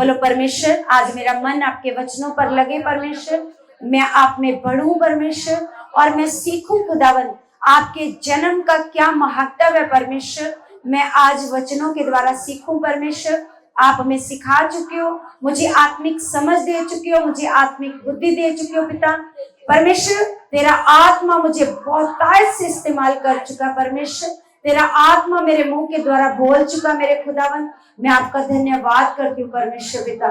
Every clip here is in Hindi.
बोलो परमेश्वर, आज मेरा मन आपके वचनों पर लगे परमेश्वर, मैं आप में बढ़ूं परमेश्वर, और मैं सीखूं खुदावन आपके जन्म का क्या महत्व है परमेश्वर। मैं आज वचनों के द्वारा सीखूं परमेश्वर। आप हमें सिखा चुके हो, मुझे आत्मिक समझ दे चुके हो, मुझे आत्मिक बुद्धि दे चुके हो पिता परमेश्वर। तेरा आत्मा मुझे बहुतायत से इस्तेमाल कर चुका परमेश्वर। तेरा आत्मा मेरे मुंह के द्वारा बोल चुका मेरे खुदावन। मैं आपका धन्यवाद करती हूँ परमेश्वर पिता,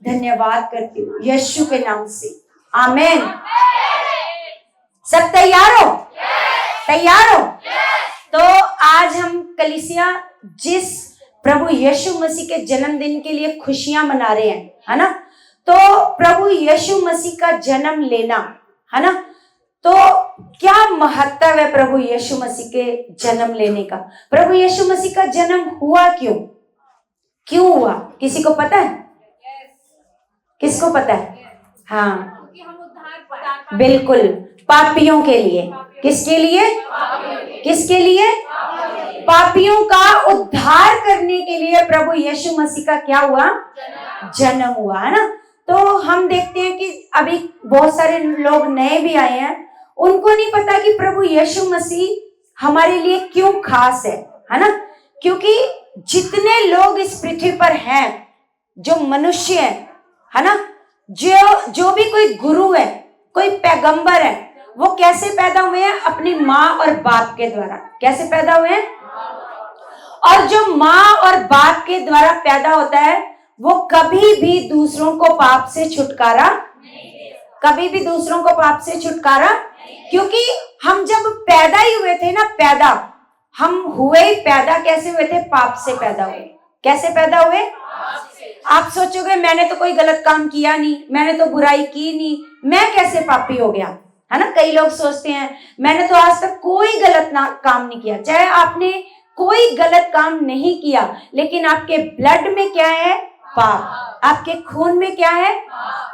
धन्यवाद करती हूँ यीशु के नाम से, आमीन। सब तैयार हो? तैयार हो? तो आज हम कलीसिया जिस प्रभु यीशु मसीह के जन्मदिन के लिए खुशियां मना रहे हैं, है ना। तो प्रभु यीशु मसीह का जन्म लेना, है ना, तो क्या महत्व है प्रभु यीशु मसीह के जन्म लेने का। प्रभु यीशु मसीह का जन्म हुआ क्यों हुआ? किसी को पता है? किसको पता है? हाँ, बिल्कुल, पापियों के लिए। किसके लिए? किसके लिए? पापियों का उद्धार करने के लिए प्रभु यीशु मसीह का क्या हुआ? जन्म हुआ, है ना। तो हम देखते हैं कि अभी बहुत सारे लोग नए भी आए हैं, उनको नहीं पता कि प्रभु यीशु मसीह हमारे लिए क्यों खास है ना। क्योंकि जितने लोग इस पृथ्वी पर हैं, जो मनुष्य है ना, जो भी कोई गुरु है, कोई पैगंबर है, वो कैसे पैदा हुए हैं? अपनी माँ और बाप के द्वारा। कैसे पैदा हुए हैं? और जो माँ और बाप के द्वारा पैदा होता है वो कभी भी दूसरों को पाप से छुटकारा, कभी भी दूसरों को पाप से छुटकारा, क्योंकि हम जब पैदा ही हुए थे ना, हम हुए पैदा कैसे हुए थे? पाप से पैदा हुए। कैसे पैदा हुए? आप सोचोगे मैंने तो कोई गलत काम किया नहीं, मैंने तो बुराई की नहीं, मैं कैसे पापी हो गया, है ना। कई लोग सोचते हैं मैंने तो आज तक कोई गलत काम नहीं किया। चाहे आपने कोई गलत काम नहीं किया, लेकिन आपके ब्लड में क्या है? पाप। आपके खून में क्या है?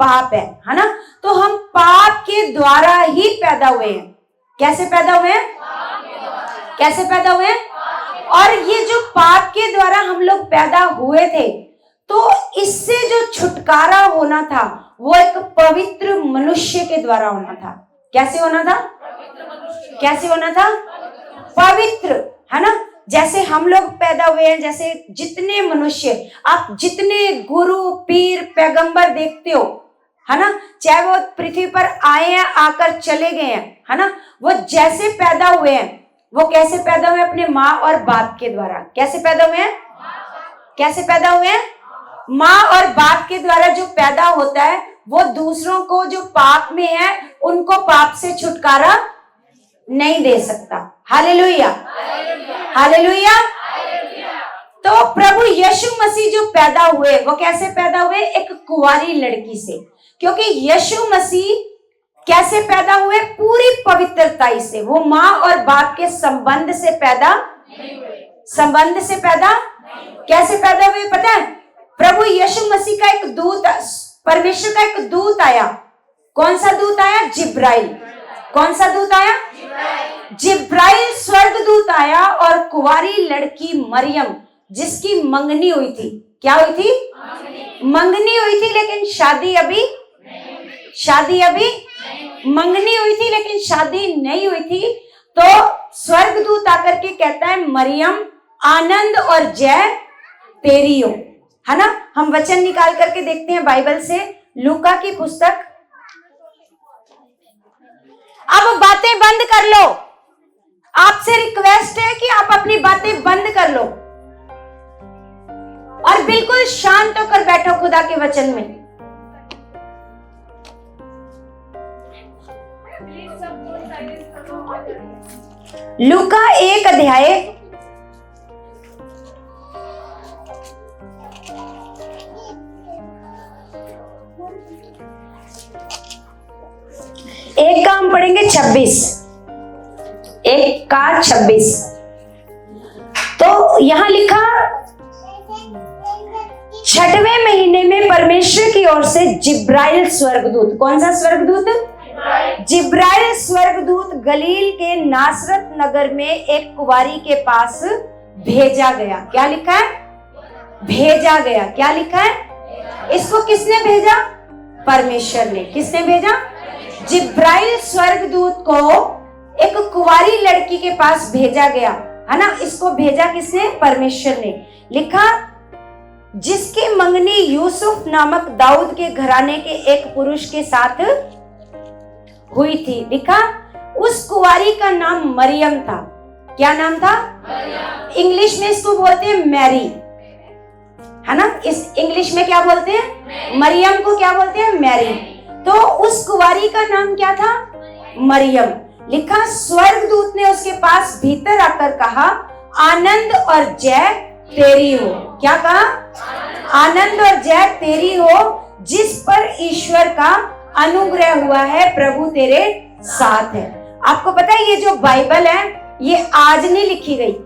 पाप है ना। तो हम पाप के द्वारा ही पैदा हुए हैं। कैसे पैदा हुए हैं? कैसे पैदा हुए हैं? और ये जो पाप के द्वारा हम लोग पैदा हुए थे, तो इससे जो छुटकारा होना था वो एक पवित्र मनुष्य के द्वारा होना था। कैसे होना था? कैसे होना था? पवित्र, है ना। जैसे हम लोग पैदा हुए हैं, जैसे जितने मनुष्य, आप जितने गुरु, पीर, पैगंबर देखते हो, है ना, चाहे वो पृथ्वी पर आए हैं, आकर चले गए हैं, है ना, वो जैसे पैदा हुए हैं, वो कैसे पैदा हुए? अपने माँ और बाप के द्वारा। कैसे पैदा हुए हैं? कैसे पैदा हुए हैं? माँ और बाप के द्वारा जो पैदा होता है वो दूसरों को जो पाप में है उनको पाप से छुटकारा नहीं दे सकता। Hallelujah, hallelujah. तो प्रभु यीशु मसीह जो पैदा हुए वो कैसे पैदा हुए? एक कुंवारी लड़की से। क्योंकि यीशु मसीह कैसे पैदा हुए? पूरी पवित्रता से। वो माँ और बाप के संबंध से पैदा, संबंध से पैदा। कैसे पैदा हुए पता है? प्रभु यीशु मसीह का एक दूत, परमेश्वर का एक दूत आया। कौन सा दूत आया? जिब्राइल। कौन सा दूत आया? जिब्राइल स्वर्गदूत आया और कुंवारी लड़की मरियम, जिसकी मंगनी हुई थी। क्या हुई थी? मंगनी हुई थी, लेकिन शादी अभी मंगनी हुई थी लेकिन शादी नहीं हुई थी। तो स्वर्गदूत आकर के कहता है, मरियम आनंद और जय तेरी हो, है ना। हम वचन निकाल करके देखते हैं बाइबल से, लूका की पुस्तक। अब बातें बंद कर लो। आपसे रिक्वेस्ट है कि आप अपनी बातें बंद कर लो और बिल्कुल शांत होकर बैठो खुदा के वचन में। लूका 1 अध्याय 1 का हम पढ़ेंगे 26। 1 का 26। तो यहां लिखा, 6वें महीने में परमेश्वर की ओर से जिब्राइल स्वर्गदूत। कौन सा स्वर्गदूत? जिब्राइल स्वर्गदूत गलील के नासरत नगर में एक कुंवारी के पास भेजा गया। क्या लिखा है? भेजा गया। क्या लिखा है? इसको किसने भेजा? परमेश्वर ने। किसने भेजा? जिब्राइल स्वर्गदूत को एक कुंवारी लड़की के पास भेजा गया, है ना। इसको भेजा किसने? परमेश्वर ने। लिखा जिसकी मंगनी यूसुफ नामक दाऊद के घराने के एक पुरुष के साथ हुई थी। लिखा उस कुंवारी का नाम मरियम था। क्या नाम था? इंग्लिश में इसको बोलते हैं मैरी, है ना। इस इंग्लिश में क्या बोलते हैं? मरियम को क्या बोलते हैं? मैरी। तो उस कुंवारी का नाम क्या था? मरियम। लिखा स्वर्गदूत ने उसके पास भीतर आकर कहा आनंद और जय तेरी हो। क्या कहा? आनंद और जय तेरी हो जिस पर ईश्वर का अनुग्रह हुआ है, प्रभु तेरे साथ है। आपको पता है ये जो बाइबल है ये आज नहीं लिखी गई,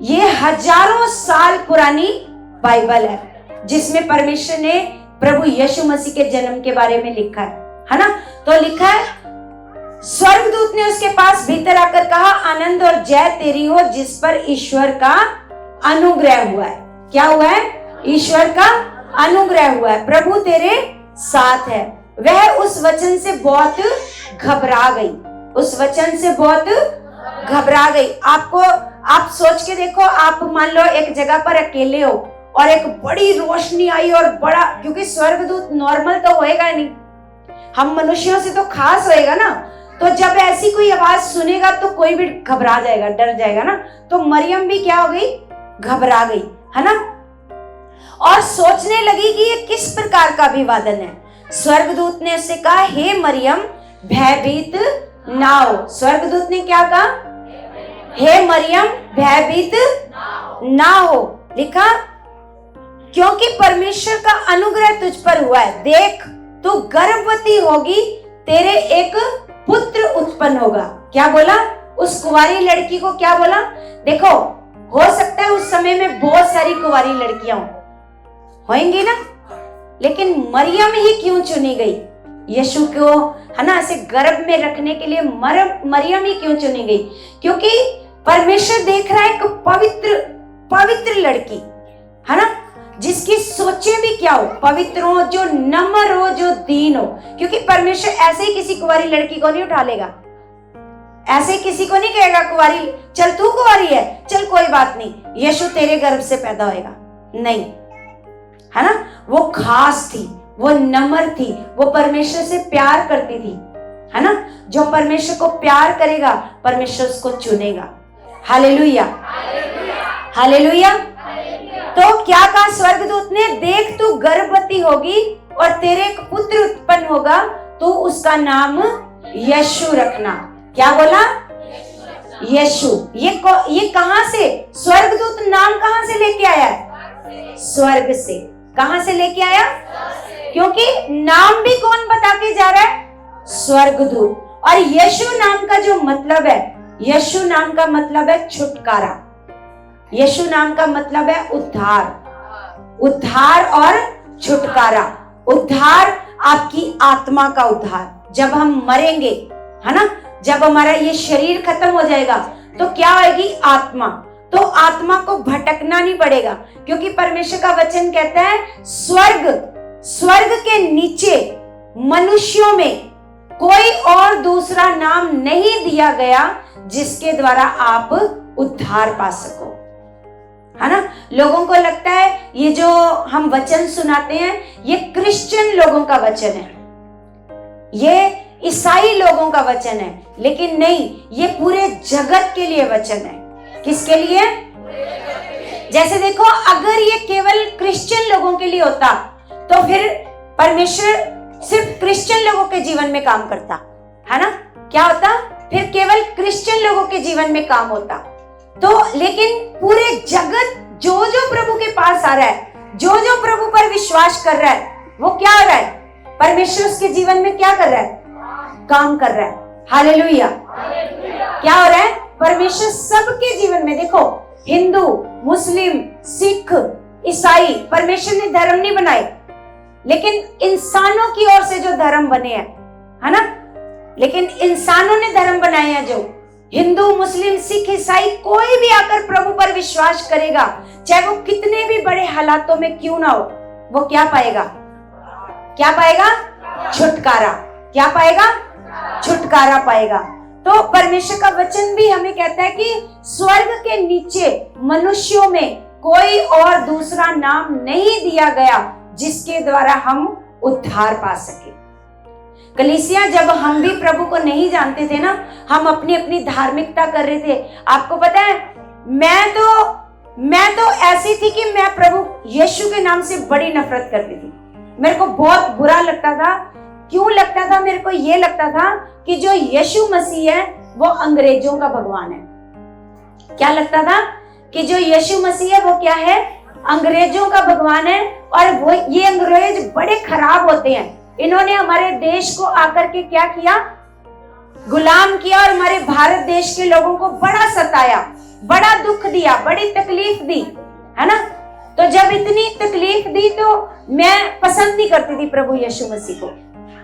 ये हजारों साल पुरानी बाइबल है जिसमें परमेश्वर ने प्रभु यीशु मसीह के जन्म के बारे में लिखा है ना। तो लिखा है स्वर्गदूत ने उसके पास भीतर आकर कहा आनंद और जय तेरी हो जिस पर ईश्वर का अनुग्रह हुआ है। क्या हुआ है? ईश्वर का अनुग्रह हुआ है, प्रभु तेरे साथ है। वह उस वचन से बहुत घबरा गई, उस वचन से बहुत घबरा गई। आप सोच के देखो, आप मान लो एक जगह पर अकेले हो और एक बड़ी रोशनी आई और बड़ा, क्योंकि स्वर्गदूत नॉर्मल तो होएगा नहीं, हम मनुष्यों से तो खास होएगा ना। तो जब ऐसी कोई आवाज सुनेगा तो कोई भी घबरा जाएगा, डर जाएगा ना। तो मरियम भी क्या हो गई? घबरा गई, है ना। और सोचने लगी कि ये किस प्रकार का अभिवादन है। स्वर्गदूत ने उससे कहा हे मरियम भयभीत ना हो। स्वर्गदूत ने क्या कहा? हे मरियम भयभीत ना हो। लिखा क्योंकि परमेश्वर का अनुग्रह तुझ पर हुआ है, देख तू गर्भवती होगी, तेरे एक पुत्र उत्पन्न होगा। क्या बोला? उस कुंवारी लड़की को क्या बोला? देखो हो सकता है उस समय में बहुत सारी कुंवारी लड़कियां होंगी ना, लेकिन मरियम ही क्यों चुनी गई यीशु को, है ना, ऐसे गर्भ में रखने के लिए मरियम ही क्यों चुनी गई? क्योंकि परमेश्वर देख रहा है एक पवित्र लड़की, है ना, जिसकी सोचे भी क्या हो, पवित्र हो, जो नम्र हो, जो दीन हो। क्योंकि परमेश्वर ऐसे ही किसी कुंवारी लड़की को नहीं उठा लेगा, ऐसे किसी को नहीं कहेगा कुंवारी चल तू कुंवारी है चल कोई बात नहीं यीशु तेरे गर्भ से पैदा होएगा, नहीं, है ना। वो खास थी, वो नम्र थी, वो परमेश्वर से प्यार करती थी, है ना। जो परमेश्वर को प्यार करेगा परमेश्वर उसको चुनेगा। Hallelujah, hallelujah. तो क्या कहा स्वर्गदूत ने? देख तू गर्भवती होगी और तेरे एक पुत्र उत्पन्न होगा, तो उसका नाम यीशु रखना। क्या बोला? यीशु। ये कहां से? स्वर्गदूत नाम कहां से लेके आया है? स्वर्ग से। कहां से लेके आया? क्योंकि नाम भी कौन बता के जा रहा है? स्वर्गदूत। और यीशु नाम का जो मतलब है, यीशु नाम का मतलब है छुटकारा, यीशु नाम का मतलब है उद्धार, उद्धार और छुटकारा। उद्धार आपकी आत्मा का उद्धार, जब हम मरेंगे, है ना, जब हमारा ये शरीर खत्म हो जाएगा तो क्या होगी? आत्मा। तो आत्मा को भटकना नहीं पड़ेगा, क्योंकि परमेश्वर का वचन कहता है स्वर्ग के नीचे मनुष्यों में कोई और दूसरा नाम नहीं दिया गया जिसके द्वारा आप उद्धार पा सको, है ना। लोगों को लगता है ये जो हम वचन सुनाते हैं ये क्रिश्चियन लोगों का वचन है, ये ईसाई लोगों का वचन है, लेकिन नहीं, ये पूरे जगत के लिए वचन है। किसके लिए? जैसे देखो, अगर ये केवल क्रिश्चियन लोगों के लिए होता तो फिर परमेश्वर सिर्फ क्रिश्चियन लोगों के जीवन में काम करता, है ना। क्या होता? फिर केवल क्रिश्चियन लोगों के जीवन में काम होता। तो लेकिन पूरे जगत जो प्रभु के पास आ रहा है, जो प्रभु पर विश्वास कर रहा है, वो क्या हो रहा है? परमेश्वर उसके जीवन में क्या कर रहा है? काम कर रहा है। हालेलुया। क्या हो रहा है? परमेश्वर सबके जीवन में, देखो हिंदू, मुस्लिम, सिख, ईसाई, परमेश्वर ने धर्म नहीं बनाए, लेकिन इंसानों की ओर से जो धर्म बने हैं, है ना, लेकिन इंसानों ने धर्म बनाए हैं। जो हिंदू, मुस्लिम, सिख, ईसाई, कोई भी आकर प्रभु पर विश्वास करेगा, चाहे वो कितने भी बड़े हालातों में क्यों ना हो, वो क्या पाएगा? क्या पाएगा? छुटकारा। क्या पाएगा? छुटकारा पाएगा। तो परमेश्वर का वचन भी हमें कहता है कि स्वर्ग के नीचे मनुष्यों में कोई और दूसरा नाम नहीं दिया गया जिसके द्वारा हम उद्धार पा सके। कलीसिया, जब हम भी प्रभु को नहीं जानते थे ना, हम अपनी अपनी धार्मिकता कर रहे थे। आपको पता है, मैं तो ऐसी थी कि मैं प्रभु यीशु के नाम से बड़ी नफरत करती थी। मेरे को बहुत बुरा लगता था। क्यों लगता था? मेरे को ये लगता था कि जो यीशु मसीह है वो अंग्रेजों का भगवान है। क्या लगता था? कि जो यीशु मसीह है वो क्या है? अंग्रेजों का भगवान है। और वो ये अंग्रेज बड़े खराब होते हैं। इन्होंने हमारे देश को आकर के क्या किया? गुलाम किया और हमारे भारत देश के लोगों को बड़ा सताया, बड़ा दुख दिया, बड़ी तकलीफ दी, है ना। तो जब इतनी तकलीफ दी तो मैं पसंद नहीं करती थी प्रभु यीशु मसीह को,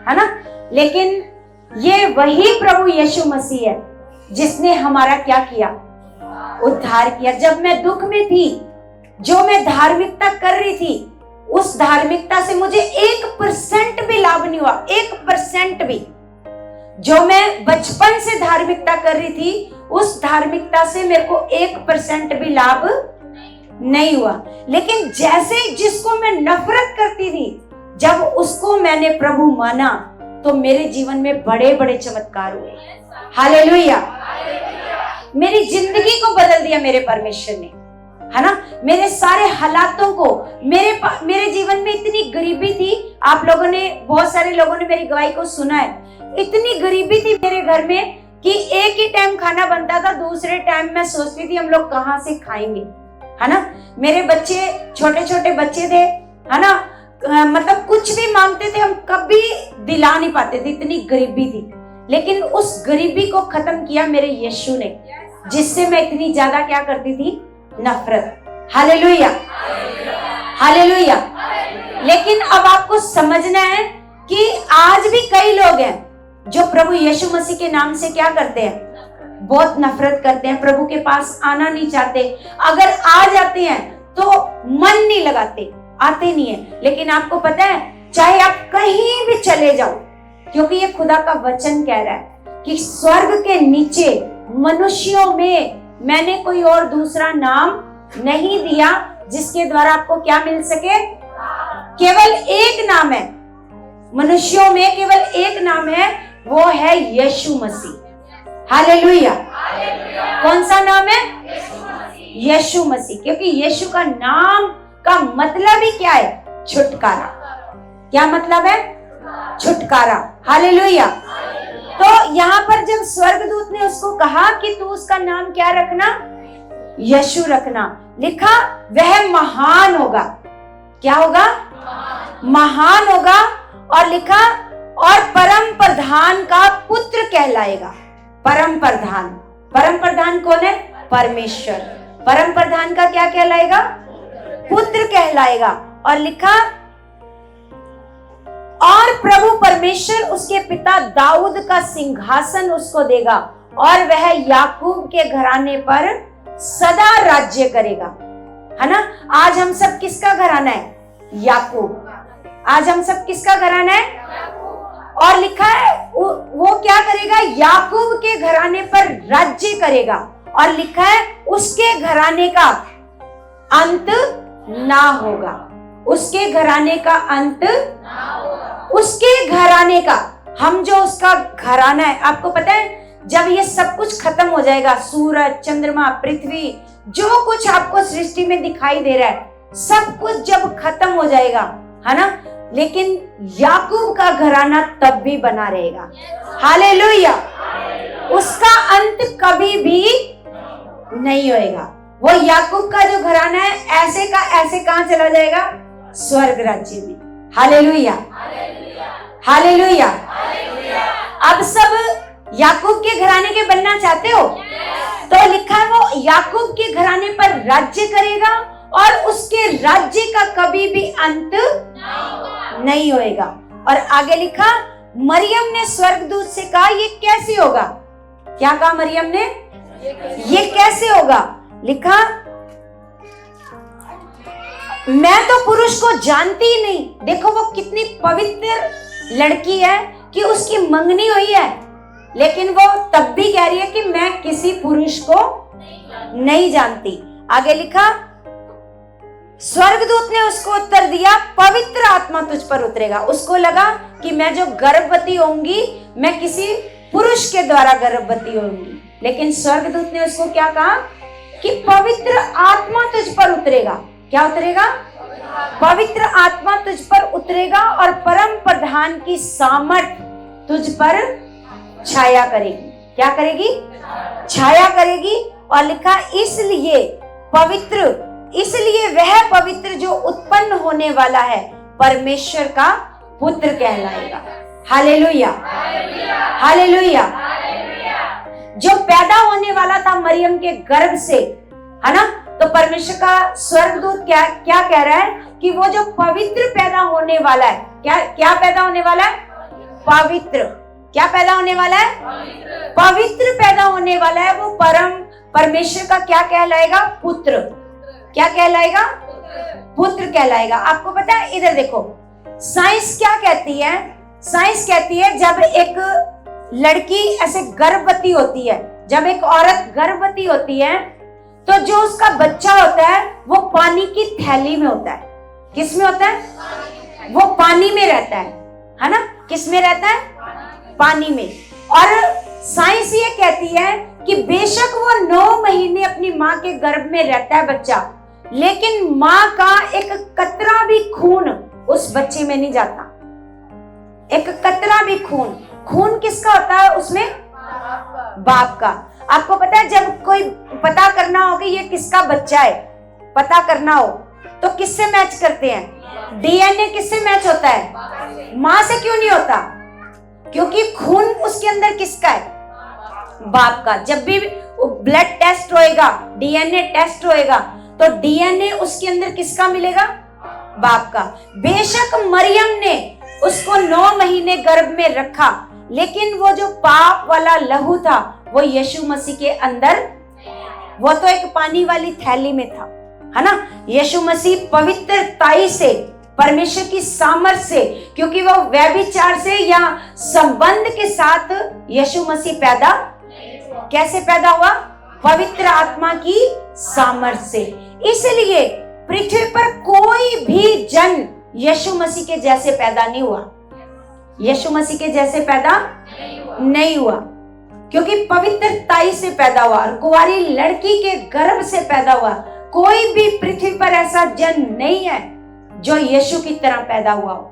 है ना। लेकिन ये वही प्रभु यीशु मसीह है जिसने हमारा क्या किया? उद्धार किया। जब मैं दुख में थी, जो मैं धार्मिकता कर रही थी, उस धार्मिकता से मुझे 1% भी लाभ नहीं हुआ। 1% भी। जो मैं बचपन से धार्मिकता कर रही थी, उस धार्मिकता से मेरे को 1% भी लाभ नहीं हुआ। लेकिन जैसे जिसको मैं नफरत करती थी, जब उसको मैंने प्रभु माना तो मेरे जीवन में बड़े बड़े चमत्कार हुए। हालेलुया। मेरी जिंदगी को बदल दिया मेरे परमेश्वर ने, है ना। मेरे सारे हालातों को, मेरे जीवन में इतनी गरीबी थी। आप लोगों ने, बहुत सारे लोगों ने मेरी गवाही को सुना है। इतनी गरीबी थी मेरे घर में कि एक ही टाइम खाना बनता था, दूसरे टाइम मैं सोचती थी हम लोग कहाँ से खाएंगे, है ना। मेरे बच्चे छोटे छोटे बच्चे थे, है ना। मतलब कुछ भी मांगते थे, हम कभी दिला नहीं पाते थे, इतनी गरीबी थी। लेकिन उस गरीबी को खत्म किया मेरे यीशु ने, जिससे मैं इतनी ज्यादा क्या करती थी? नफरत। Hallelujah, hallelujah. लेकिन अब आपको समझना है कि आज भी कई लोग हैं जो प्रभु यीशु मसीह के नाम से क्या करते हैं? बहुत नफरत करते हैं, प्रभु के पास आना नहीं चाहते। अगर आ जाते हैं तो मन नहीं लगाते, आते नहीं है। लेकिन आपको पता है, चाहे आप कहीं भी चले जाओ, क्योंकि ये खुदा का वचन कह रहा है कि स्वर्ग के नीचे मनुष्यों में मैंने कोई और दूसरा नाम नहीं दिया जिसके द्वारा आपको क्या मिल सके? केवल एक नाम है मनुष्यों में, केवल एक नाम है, वो है यीशु मसीह। हालेलुया। कौन सा नाम है? यीशु मसीह। क्योंकि यीशु का नाम का मतलब ही क्या है? छुटकारा। क्या मतलब है? छुटकारा। हालेलुया। तो यहाँ पर जब स्वर्गदूत ने उसको कहा कि तू उसका नाम क्या रखना? यीशु रखना। लिखा वह महान होगा। क्या होगा? महान होगा। और लिखा और परम प्रधान का पुत्र कहलाएगा। परम प्रधान। परम प्रधान कौन है? परमेश्वर। परम प्रधान का क्या कहलाएगा? पुत्र कहलाएगा। और लिखा और प्रभु परमेश्वर उसके पिता दाऊद का सिंहासन उसको देगा और वह याकूब के घराने पर सदा राज्य करेगा, है ना। आज हम सब किसका घराना है? याकूब। आज हम सब किसका घराना है? और लिखा है वो क्या करेगा? याकूब के घराने पर राज्य करेगा। और लिखा है उसके घराने का अंत ना होगा। उसके घराने का अंत, उसके घराने का, हम जो उसका घराना है। आपको पता है जब ये सब कुछ खत्म हो जाएगा, सूरज, चंद्रमा, पृथ्वी, जो कुछ आपको सृष्टि में दिखाई दे रहा है, सब कुछ जब खत्म हो जाएगा, है ना, लेकिन याकूब का घराना तब भी बना रहेगा। हालेलुया। उसका अंत कभी भी नहीं होएगा। वो याकूब का जो घराना है ऐसे का ऐसे कहां चला जाएगा? स्वर्ग राज्य में। Hallelujah, hallelujah. अब सब याकूब के घराने के बनना चाहते हो? तो लिखा है वो याकूब के घराने पर राज्य करेगा और उसके राज्य का कभी भी अंत नहीं होएगा। और आगे लिखा मरियम ने स्वर्गदूत से कहा ये कैसे होगा? क्या कहा मरियम ने? ये कैसे होगा? लिखा मैं तो पुरुष को जानती ही नहीं। देखो वो कितनी पवित्र लड़की है कि उसकी मंगनी हुई है, लेकिन वो तब भी कह रही है कि मैं किसी पुरुष को नहीं जानती। आगे लिखा, स्वर्गदूत ने उसको उत्तर दिया, पवित्र आत्मा तुझ पर उतरेगा। उसको लगा कि मैं जो गर्भवती होंगी मैं किसी पुरुष के द्वारा गर्भवती होंगी, लेकिन स्वर्गदूत ने उसको क्या कहा कि पवित्र आत्मा तुझ पर उतरेगा। क्या उतरेगा? पवित्र आत्मा तुझ पर उतरेगा और परम प्रधान की सामर्थ तुझ पर छाया करेगी। क्या करेगी? छाया करेगी। और लिखा, इसलिए वह पवित्र जो उत्पन्न होने वाला है परमेश्वर का पुत्र कहलाएगा। Hallelujah, hallelujah. जो पैदा होने वाला था मरियम के गर्भ से, है ना, तो परमेश्वर का स्वर्गदूत क्या कह रहा है कि वो जो पवित्र पैदा होने वाला है, क्या पैदा होने वाला है? पवित्र। क्या पैदा होने वाला है? पवित्र पैदा होने वाला है। वो परमेश्वर का क्या कहलाएगा? पुत्र। क्या कहलाएगा? पुत्र कहलाएगा। आपको पता है, इधर देखो, साइंस क्या कहती है? साइंस कहती है जब एक लड़की ऐसे गर्भवती होती है, जब एक औरत गर्भवती होती है, तो जो उसका बच्चा होता है वो पानी की थैली में होता है। किस में होता है? वो पानी में रहता है ना? किस में रहता है? पानी में। और साइंस ये कहती है कि बेशक वो 9 महीने अपनी माँ के गर्भ में रहता है बच्चा, लेकिन माँ का एक कतरा भी खून उस बच्चे में नहीं जाता। एक कतरा भी खून किसका होता है उसमें? बाप का। आपको पता है, जब कोई पता करना हो कि ये किसका बच्चा है, पता करना हो तो किससे मैच करते हैं? डीएनए किससे मैच होता है? माँ से क्यों नहीं होता? क्योंकि खून उसके अंदर किसका है? बाप का। जब भी ब्लड टेस्ट होएगा, डीएनए टेस्ट होएगा, तो डीएनए उसके अंदर किसका मिलेगा? बाप का। बेशक मरियम ने उसको 9 महीने गर्भ में रखा, लेकिन वो जो पाप वाला लहू था वो यीशु मसीह के अंदर, वो तो एक पानी वाली थैली में था, है ना। यीशु मसीह पवित्रताई से, परमेश्वर की सामर्थ से, क्योंकि वो व्यभिचार से या संबंध के साथ यीशु मसीह कैसे पैदा हुआ? पवित्र आत्मा की सामर्थ से। इसलिए पृथ्वी पर कोई भी जन यीशु मसीह के जैसे पैदा नहीं हुआ। यीशु मसीह के जैसे पैदा नहीं हुआ, क्योंकि पवित्रताई से पैदा हुआ और कुंवारी लड़की के गर्भ से पैदा हुआ। कोई भी पृथ्वी पर ऐसा जन नहीं है जो यीशु की तरह पैदा हुआ हो।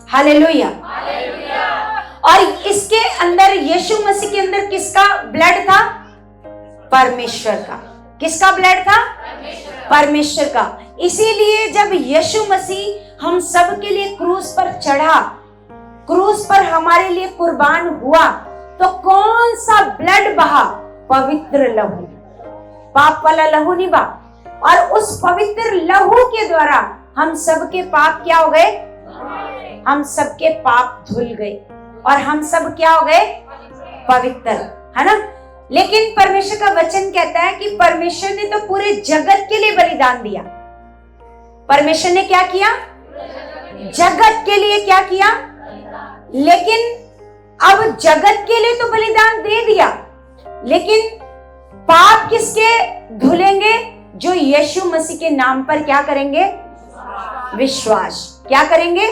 हालेलुया। और इसके अंदर, यीशु मसीह के अंदर किसका ब्लड था? परमेश्वर का। किसका ब्लड था? परमेश्वर का। इसीलिए जब यीशु मसीह हम सब के लिए क्रूस पर चढ़ा, क्रूस पर हमारे लिए कुर्बान हुआ, तो कौन सा ब्लड बहा? पवित्र लहू। पाप वाला लहू नहीं बहा। और उस पवित्र लहू के द्वारा हम सबके पाप क्या हो गए? हम सबके पाप धुल गए और हम सब क्या हो गए? पवित्र, है ना। लेकिन परमेश्वर का वचन कहता है कि परमेश्वर ने तो पूरे जगत के लिए बलिदान दिया। परमेश्वर ने क्या किया? जगत के लिए क्या किया? लेकिन अब जगत के लिए तो बलिदान दे दिया, लेकिन पाप किसके धुलेंगे? जो यीशु मसीह के नाम पर क्या करेंगे? विश्वास। क्या करेंगे?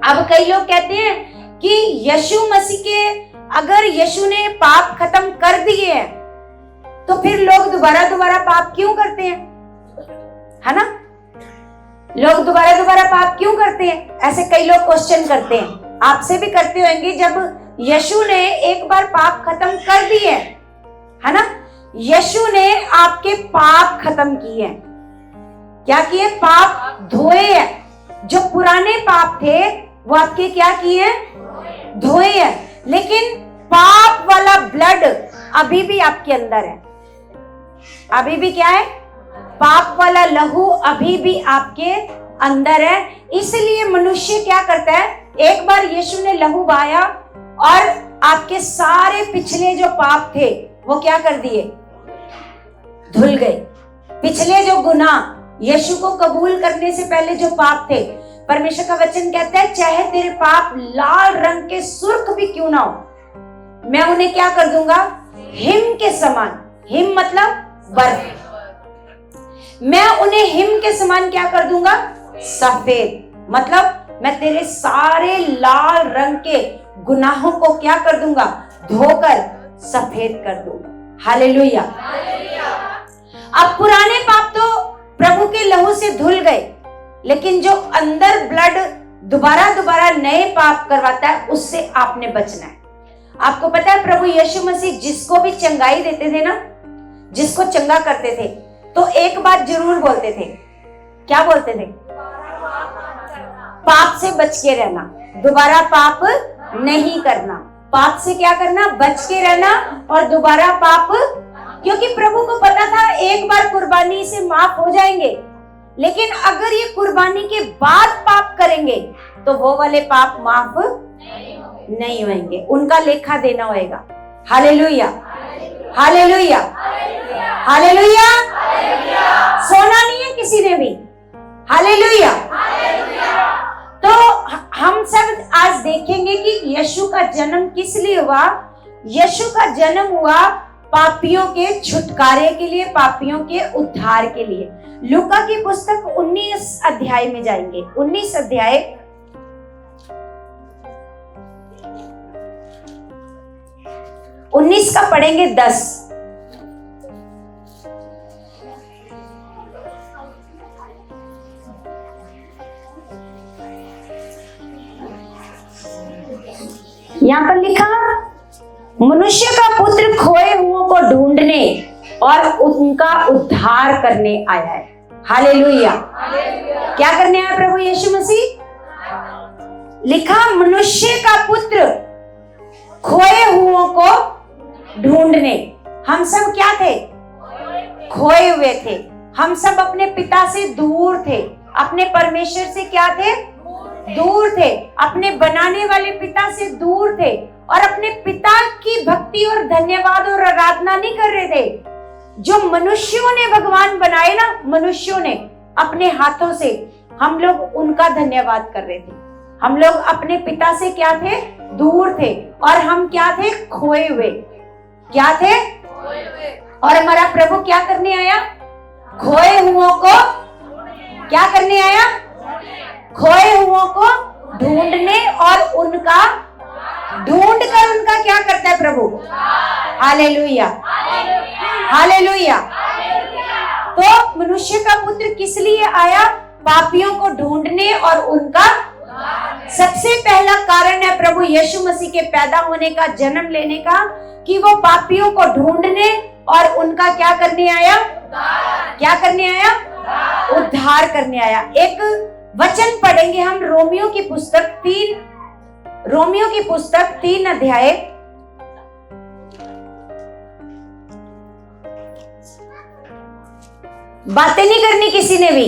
अब कई लोग कहते हैं कि यीशु मसीह के, अगर यीशु ने पाप खत्म कर दिए हैं तो फिर लोग दोबारा पाप क्यों करते हैं, है ना। लोग दोबारा पाप क्यों करते हैं? ऐसे कई लोग क्वेश्चन करते हैं, आपसे भी करते होंगे। जब यीशु ने एक बार पाप खत्म कर दिए, है ना, यीशु ने आपके पाप खत्म किए। क्या किए? पाप धोए हैं। जो पुराने पाप थे वो आपके क्या किए? धोए हैं। लेकिन पाप वाला ब्लड अभी भी आपके अंदर है। अभी भी क्या है? पाप वाला लहू अभी भी आपके अंदर है। इसलिए मनुष्य क्या करता है? एक बार यीशु ने लहू बहाया और आपके सारे पिछले जो पाप थे वो क्या कर दिए? धुल गए। पिछले जो गुनाह यीशु को कबूल करने से पहले जो पाप थे, परमेश्वर का वचन कहता है चाहे तेरे पाप लाल रंग के सुर्ख भी क्यों ना हो, मैं उन्हें क्या कर दूंगा, हिम के समान। हिम मतलब बर्फ। मैं उन्हें हिम के समान क्या कर दूंगा, सफेद। मतलब मैं तेरे सारे लाल रंग के गुनाहों को क्या कर दूंगा, धोकर सफेद कर दूंगा। हालेलुया। अब पुराने पाप तो प्रभु के लहू से धुल गए, लेकिन जो अंदर ब्लड दोबारा नए पाप करवाता है, उससे आपने बचना है। आपको पता है प्रभु यीशु मसीह जिसको भी चंगाई देते थे ना, जिसको चंगा करते थे, तो एक बात जरूर बोलते थे। क्या बोलते थे? पाप से बच के रहना, दोबारा पाप नहीं करना। पाप से क्या करना, बच के रहना और दोबारा पाप, क्योंकि प्रभु को पता था एक बार कुर्बानी से माफ हो जाएंगे, लेकिन अगर ये कुर्बानी के बाद पाप करेंगे तो वो वाले पाप माफ नहीं होंगे, उनका लेखा देना होगा। Hallelujah, hallelujah, hallelujah. सोना नहीं है किसी ने भी। हालेलुया। तो हम सब आज देखेंगे कि यीशु का जन्म किस लिए हुआ। यीशु का जन्म हुआ पापियों के छुटकारे के लिए, पापियों के उद्धार के लिए। लूका की पुस्तक 19 अध्याय में जाएंगे। 19 अध्याय 19 का पढ़ेंगे 10। यहां पर लिखा, मनुष्य का पुत्र खोए हुओं को ढूंढने और उनका उद्धार करने आया है। हालेलुया। क्या करने आया प्रभु यीशु मसीह? लिखा, मनुष्य का पुत्र खोए हुओं को ढूंढने। हम सब क्या थे? खोए हुए थे। हम सब अपने पिता से दूर थे, अपने परमेश्वर से क्या थे? दूर थे, अपने बनाने वाले पिता से दूर थे, और अपने पिता की भक्ति और धन्यवाद और आराधना नहीं कर रहे थे। जो मनुष्यों ने भगवान बनाए ना, मनुष्यों ने अपने हाथों से, हम लोग उनका धन्यवाद कर रहे थे। हम लोग अपने पिता से क्या थे? दूर थे, और हम क्या थे? खोए हुए। क्या थे? और हमारा प्रभु क्या करने आया? खोए हुओं को क्या करने आया? खोए हुओं को ढूंढने, और उनका ढूंढ कर उनका क्या करता है प्रभु? Hallelujah, hallelujah. तो मनुष्य का पुत्र किस लिए आया? पापियों को ढूंढने और उनका, सबसे पहला कारण है प्रभु यीशु मसीह के पैदा होने का, जन्म लेने का, कि वो पापियों को ढूंढने और उनका क्या करने आया? क्या करने आया? उद्धार करने आया। एक वचन पढ़ेंगे हम, रोमियो की पुस्तक 3 अध्याय 3 बातें नहीं करनी किसी ने भी।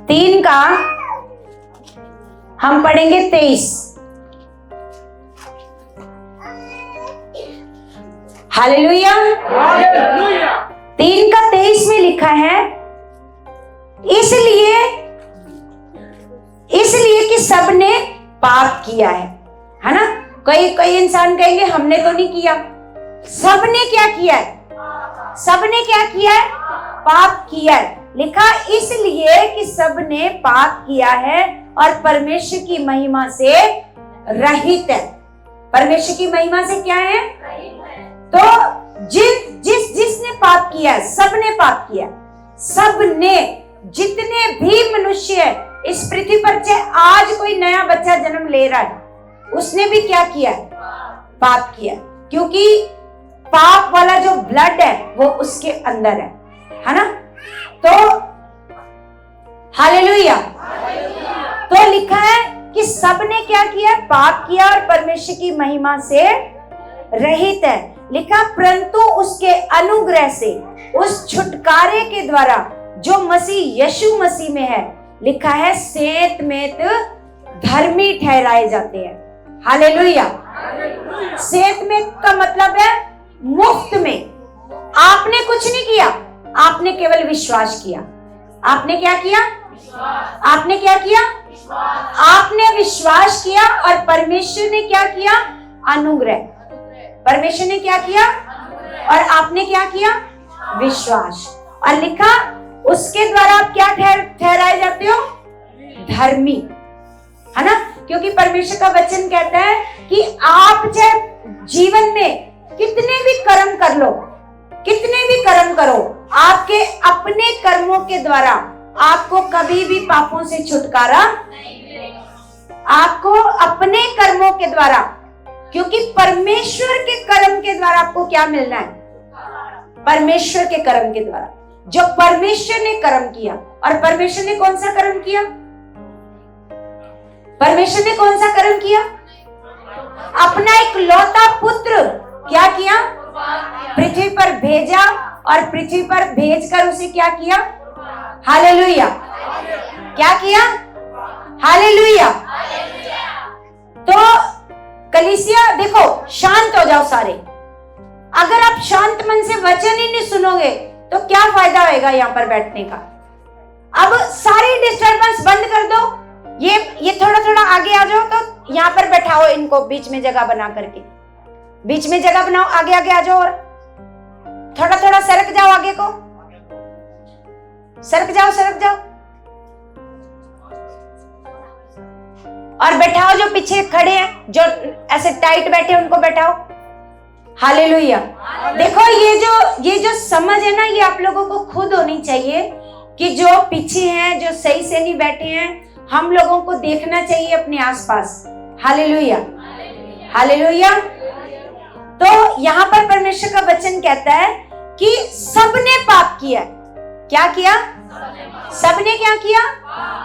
3 का हम पढ़ेंगे 23। हालेलुया। 3 का 23 में लिखा है, इसलिए कि सबने पाप किया है ना। कई इंसान कहेंगे हमने तो नहीं किया। सबने क्या किया है? सबने क्या किया है? पाप किया है। लिखा, इसलिए कि सबने पाप किया है और परमेश्वर की महिमा से रहित है। परमेश्वर की महिमा से क्या है? तो जिसने पाप किया है, सबने पाप किया। सबने, जितने भी मनुष्य है इस पृथ्वी पर, चाहे आज कोई नया बच्चा जन्म ले रहा है, उसने भी क्या किया है? पाप किया। क्योंकि पाप वाला जो ब्लड है वो उसके अंदर है ना। तो हालेलुया। तो लिखा है कि सबने क्या किया? पाप किया और परमेश्वर की महिमा से रहित है। लिखा, परंतु उसके अनुग्रह से, उस छुटकारे के द्वारा जो मसीह यीशु मसीह में है, लिखा है सेंत में धर्मी ठहराए जाते हैं। हालेलुया। सेंत में का मतलब है मुफ्त में। आपने कुछ नहीं किया, आपने केवल विश्वास किया। आपने क्या किया? आपने क्या किया? आपने विश्वास किया और परमेश्वर ने क्या किया? अनुग्रह। परमेश्वर ने क्या किया और आपने क्या किया? विश्वास। और लिखा उसके द्वारा आप क्या ठहराए जाते हो? धर्मी, है ना? क्योंकि परमेश्वर का वचन कहता है कि आप चाहे जीवन में कितने भी कर्म कर लो, कितने भी कर्म करो, आपके अपने कर्मों के द्वारा आपको कभी भी पापों से छुटकारा नहीं मिलेगा। आपको अपने कर्मों के द्वारा, क्योंकि परमेश्वर के कर्म के द्वारा आपको क्या मिलना है? परमेश्वर के कर्म के द्वारा, जो परमेश्वर ने कर्म किया। और परमेश्वर ने कौन सा कर्म किया? परमेश्वर ने कौन सा कर्म किया? अपना एक लौता पुत्र क्या किया? पृथ्वी पर भेजा और पृथ्वी पर भेजकर उसे क्या किया? हालेलुया। क्या किया? हालेलुया। तो कलीसिया देखो, शांत हो जाओ सारे। अगर आप शांत मन से वचन ही नहीं सुनोगे तो क्या फायदा होएगा यहाँ पर बैठने का? अब सारी डिस्टर्बेंस बंद कर दो। ये थोड़ा थोड़ा आगे आ जाओ, तो यहाँ पर बैठाओ इनको, बीच में जगह बना करके, बीच में जगह बनाओ। आगे आगे आ जाओ और थोड़ा थोड़ा सरक जाओ, आगे को सरक जाओ, सरक जाओ। और बैठाओ जो पीछे खड़े हैं, जो ऐसे टाइट बैठे हैं, उनको बैठाओ। हालेलुया। देखो ये जो समझ है ना, ये आप लोगों को खुद होनी चाहिए कि जो पीछे हैं, जो सही से नहीं बैठे हैं, हम लोगों को देखना चाहिए अपने आसपास। Hallelujah, hallelujah. तो यहाँ पर परमेश्वर का वचन कहता है कि सबने पाप किया। क्या किया? सबने क्या किया?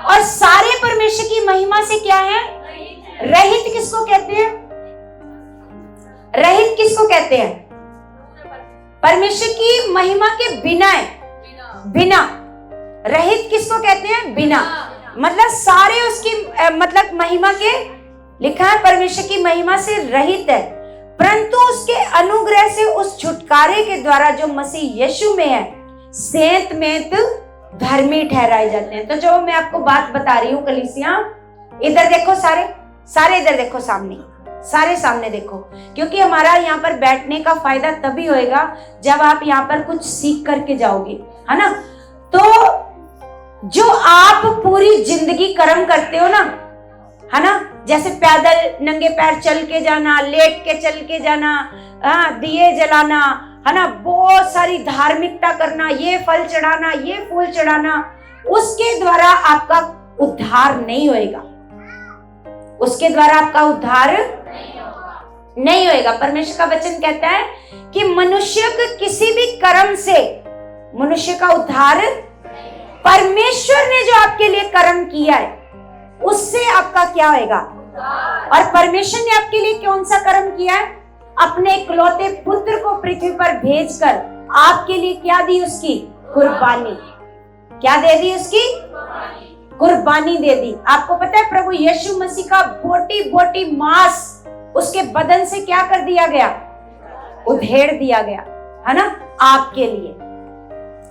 और सारे परमेश्वर की महिमा से क्या है? रहित। किसको कहते हैं? रहित किसको कहते हैं? परमेश्वर की महिमा के बिना है, बिना। रहित किसको कहते हैं? बिना। मतलब सारे उसकी मतलब महिमा के, लिखा है परमेश्वर की महिमा से रहित है, परंतु उसके अनुग्रह से उस छुटकारे के द्वारा जो मसीह यीशु में है, सेंत में तो धर्मी ठहराए जाते हैं। तो जो मैं आपको बात बता रही हूँ कलीसिया, इधर देखो, सारे इधर देखो, सारे सामने देखो, क्योंकि हमारा यहाँ पर बैठने का फायदा तभी होएगा जब आप यहाँ पर कुछ सीख करके जाओगे, है ना? तो जो आप पूरी जिंदगी कर्म करते हो ना, है ना, जैसे पैदल नंगे पैर चल के जाना, लेट के चल के जाना, दिए जलाना, है ना, बहुत सारी धार्मिकता करना, ये फल चढ़ाना, ये फूल चढ़ाना, उसके द्वारा आपका उद्धार नहीं होएगा। उसके द्वारा आपका उद्धार नहीं होएगा। परमेश्वर का वचन कहता है कि मनुष्य के किसी भी कर्म से मनुष्य का उद्धार, परमेश्वर ने जो आपके लिए कर्म किया है उससे आपका क्या होएगा? और परमेश्वर ने आपके लिए कौन सा कर्म किया है? अपने इकलौते पुत्र को पृथ्वी पर भेजकर आपके लिए क्या दी? उसकी कुर्बानी। क्या दे दी? उसकी कुर्बानी दे दी। आपको पता है प्रभु यीशु मसीह का बोटी बोटी मांस उसके बदन से क्या कर दिया गया? उधेड़ दिया गया, है ना, आपके लिए,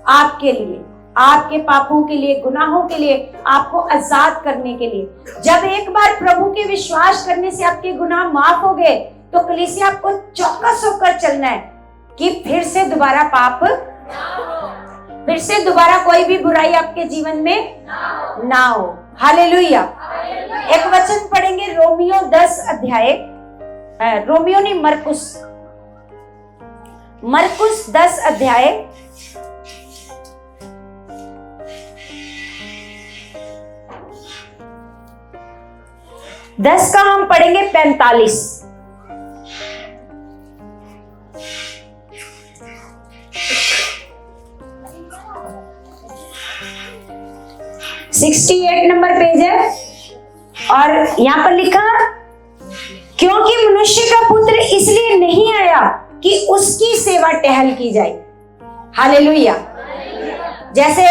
आपके लिए, आपके पापों के लिए, गुनाहों के लिए, आपको आजाद करने के लिए। जब एक बार प्रभु के विश्वास करने से आपके गुनाह माफ हो गए तो कलीसिया आपको चौकस होकर चलना है कि फिर से दोबारा पाप, फिर से दोबारा कोई भी बुराई आपके जीवन में ना हो। हालेलुया। एक वचन पढ़ेंगे, रोमियो 10 अध्याय, रोमियो नहीं, मरकुस 10 अध्याय 10 का हम पढ़ेंगे 45। नंबर पेज है और यहां पर लिखा, क्योंकि मनुष्य का पुत्र इसलिए नहीं आया कि उसकी सेवा टहल की जाए। हालेलुया। जैसे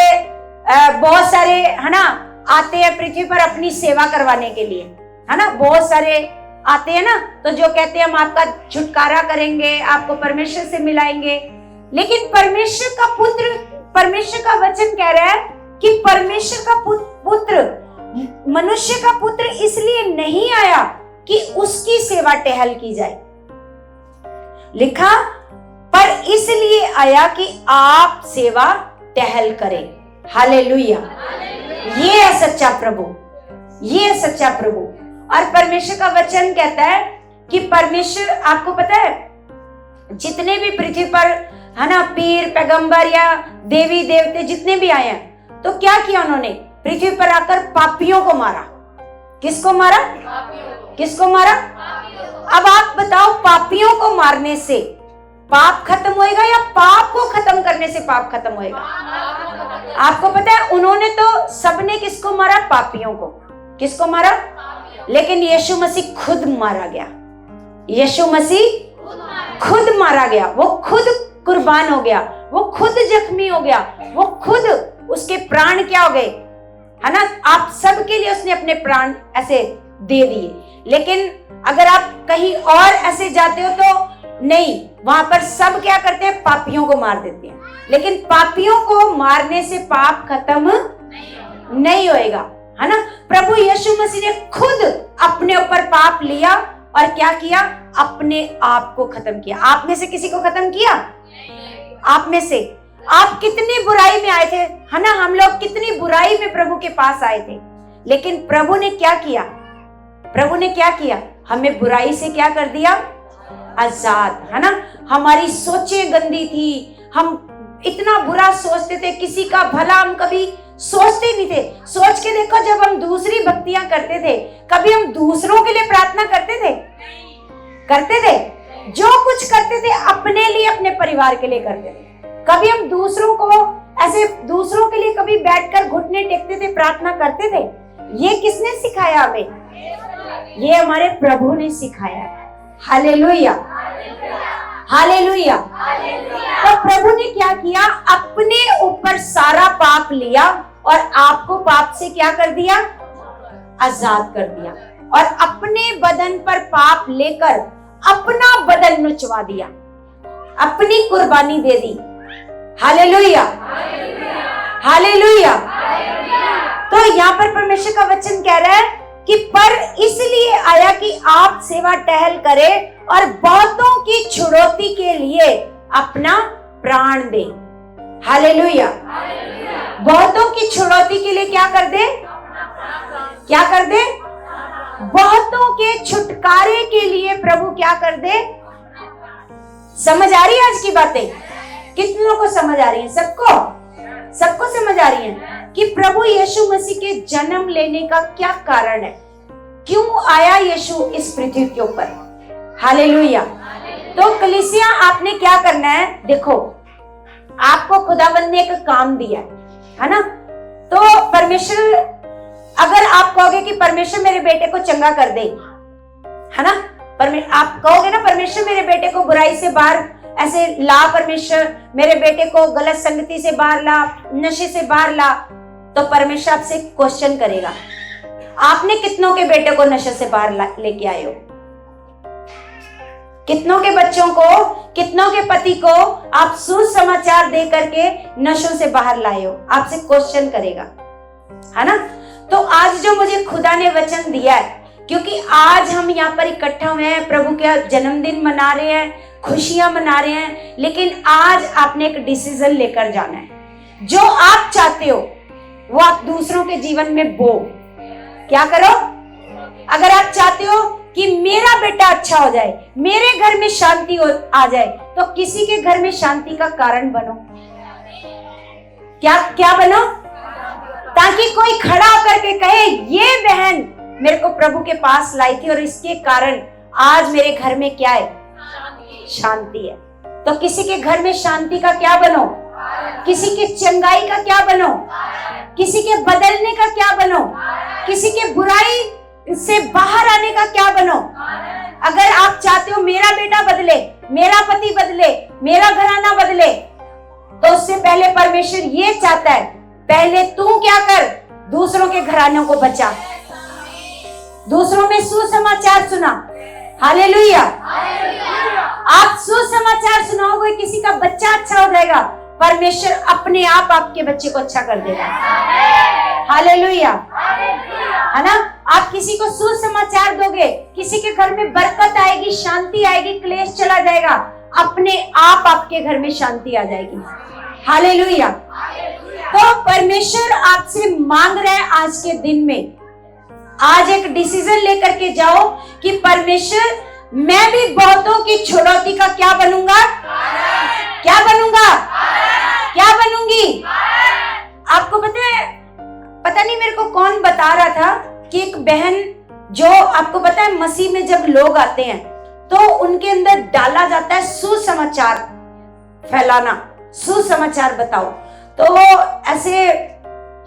बहुत सारे, है ना, आते हैं पृथ्वी पर अपनी सेवा करवाने के लिए, है ना, बहुत सारे आते हैं ना, तो जो कहते हैं हम आपका छुटकारा करेंगे, आपको परमेश्वर से मिलाएंगे। लेकिन परमेश्वर का पुत्र परमेश्वर का वचन कह रहा है कि परमेश्वर का पुत्र, मनुष्य का पुत्र इसलिए नहीं आया कि उसकी सेवा टहल की जाए, लिखा पर इसलिए आया कि आप सेवा टहल करें। हालेलुया। ये है सच्चा प्रभु, ये है सच्चा प्रभु। और परमेश्वर का वचन कहता है कि परमेश्वर, आपको पता है जितने भी पृथ्वी पर है ना पीर पैगंबर या देवी देवते जितने भी आए हैं, तो क्या किया उन्होंने? पृथ्वी पर आकर पापियों को मारा। किसको मारा? किसको मारा? अब आप बताओ, पापियों को मारने से पाप खत्म होएगा या पाप को खत्म करने से पाप खत्म होएगा? आपको पता है उन्होंने तो सबने किसको मारा? पापियों को। किसको मारा? लेकिन यीशु मसीह खुद मारा गया। यीशु मसीह खुद मारा गया, वो खुद कुर्बान हो गया, वो खुद जख्मी हो गया, वो खुद, उसके प्राण क्या हो गए, है ना? आप सबके लिए उसने अपने प्राण ऐसे दे दिए। लेकिन अगर आप कहीं और ऐसे जाते हो तो नहीं, वहां पर सब क्या करते हैं? पापियों को मार देते हैं। लेकिन पापियों को मारने से पाप खत्म नहीं होएगा, है ना? प्रभु यीशु मसीह ने खुद अपने ऊपर पाप लिया और क्या किया? अपने आप को खत्म किया। आप में से किसी को खत्म किया? आप में से आप कितनी बुराई में आए थे, है ना? हम लोग कितनी बुराई में प्रभु के पास आए थे, लेकिन प्रभु ने क्या किया? प्रभु ने क्या किया? हमें बुराई से क्या कर दिया? आजाद, है ना? हमारी सोचें गंदी थी, हम इतना बुरा सोचते थे, किसी का भला हम कभी सोचते नहीं थे। सोच के देखो, जब हम दूसरी भक्तियां करते थे, कभी हम दूसरों के लिए प्रार्थना करते थे? करते थे? जो कुछ करते थे अपने लिए, अपने परिवार के लिए करते थे। कभी हम दूसरों को ऐसे, दूसरों के लिए कभी बैठकर घुटने टेकते थे, प्रार्थना करते थे? ये किसने सिखाया हमें? ये हमारे प्रभु ने सिखाया। Hallelujah, hallelujah. तो प्रभु ने क्या किया? अपने ऊपर सारा पाप लिया और आपको पाप से क्या कर दिया? आजाद कर दिया। और अपने बदन पर पाप लेकर अपना बदन नुचवा दिया, अपनी कुर्बानी दे दी। Hallelujah, hallelujah. तो यहाँ पर परमेश्वर का वचन कह रहा है कि पर इसलिए आया कि आप सेवा टहल करें और बहुतों की छुड़ौती के लिए अपना प्राण दे। हालेलुया। बहुतों की छुड़ौती के लिए क्या कर दे? क्या कर दे? बहुतों के छुटकारे के लिए प्रभु क्या कर दे? समझ आ रही है आज की बातें? कितनों को समझ आ रही है? सबको, सबको समझ आ रही है कि प्रभु यीशु मसीह के जन्म लेने का क्या कारण है, क्यों आया यीशु इस पृथ्वी के ऊपर। हालेलुया। तो कलीसिया, आपने क्या करना है? देखो, आपको खुदावंद ने एक काम दिया है ना? तो परमेश्वर, अगर आप कहोगे कि परमेश्वर मेरे बेटे को चंगा कर दे, है ना? आप कहोगे ना, परमेश्वर मेरे बेटे को बुराई से बाहर ऐसे ला, परमेश्वर मेरे बेटे को गलत संगति से बाहर ला, नशे से बाहर ला, तो परमेश्वर आपसे क्वेश्चन करेगा, आपने कितनों के बेटे को नशे से बाहर लेके आए हो? कितनों के बच्चों को, कितनों के पति को आप सुसमाचार दे करके नशों से बाहर लाए हो? आपसे क्वेश्चन करेगा, है ना? तो आज जो मुझे खुदा ने वचन दिया है, क्योंकि आज हम यहाँ पर इकट्ठा हुए हैं, प्रभु का जन्मदिन मना रहे हैं, खुशियां मना रहे हैं, लेकिन आज आपने एक डिसीजन लेकर जाना है। जो आप चाहते हो वो आप दूसरों के जीवन में बो। क्या करो? अगर आप चाहते हो कि मेरा बेटा अच्छा हो जाए, मेरे घर में शांति आ जाए, तो किसी के घर में शांति का कारण बनो। क्या क्या बनो? ताकि कोई खड़ा होकर के कहे, ये बहन मेरे को प्रभु के पास लाई थी और इसके कारण आज मेरे घर में क्या है? शांति है। तो किसी के घर में शांति का क्या बनो? किसी के चंगाई का क्या बनो? किसी के बदलने का क्या बनो? किसी के बुराई से बाहर आने का क्या बनो? अगर आप चाहते हो मेरा बेटा बदले, मेरा पति बदले, मेरा घराना बदले, तो उससे पहले परमेश्वर ये चाहता है, पहले तू क्या कर? दूसरों के घरानों को बचा, दूसरों में सुसमाचार सुना। हालेलुया। आप सुसमाचार सुनाओगे, किसी का बच्चा अच्छा हो जाएगा, परमेश्वर अपने आप आपके बच्चे को अच्छा कर देगा। हालेलुया, है ना। आप किसी को सुसमाचार दोगे, किसी के घर में बरकत आएगी, शांति आएगी, क्लेश चला जाएगा, अपने आप आपके घर में शांति आ जाएगी। हालेलुया। तो परमेश्वर आपसे मांग रहा है आज के दिन में, आज एक डिसीजन लेकर के जाओ कि परमेश्वर मैं भी बहुतों की छुड़ौती का क्या बनूंगा, क्या बनूंगा, क्या बनूंगी। आपको पता है, पता नहीं मेरे को कौन बता रहा था कि एक बहन, जो आपको पता है मसीह में जब लोग आते हैं तो उनके अंदर डाला जाता है सुसमाचार फैलाना, सुसमाचार बताओ। तो ऐसे